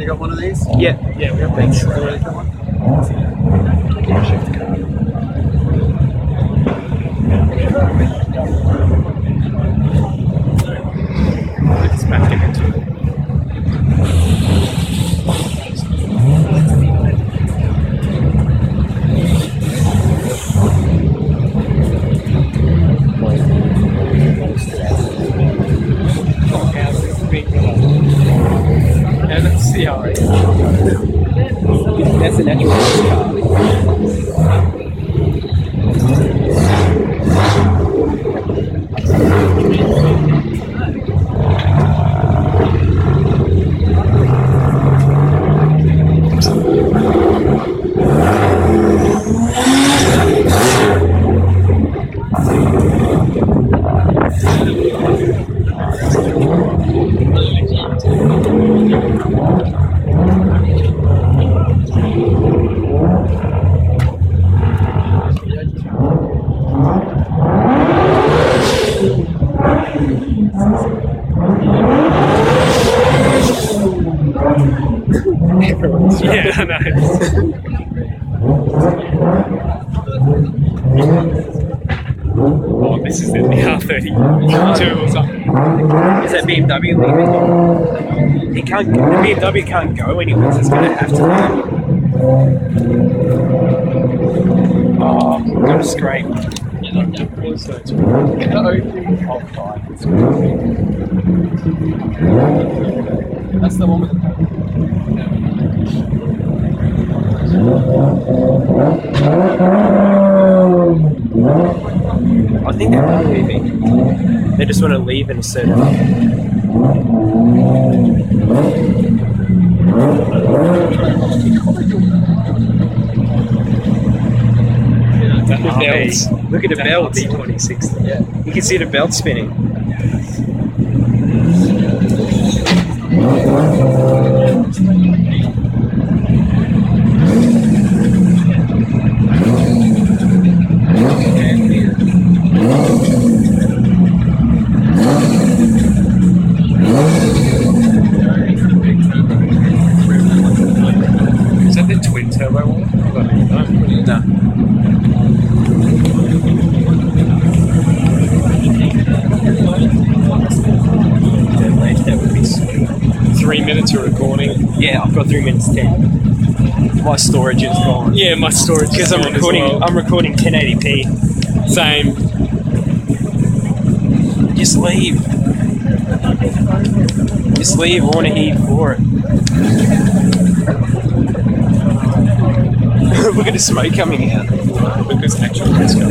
You got one of these? Yeah. Yeah, we have Thanks. one. It's back into it. Yeah, let's see how it is. That's a natural car. Yeah, I know. Oh, this is the R32 or something. Is that BMW leaving? The BMW can't go anywhere. It's going to have to. Oh, I'm going to scrape. That's the one with the I think they are leaving. They just want to leave in a certain. Look at the belt. B26. Yeah. You can see the belt spinning. Is that the twin turbo one? No. That would be sweet. 3 minutes of recording. Yeah, I've got 3 minutes 10. My storage is gone. Yeah, my storage Because I'm recording. I'm recording 1080p. Same. Just leave. Just leave. I want to hear for it. Look at the smoke coming out. Because actual let's go.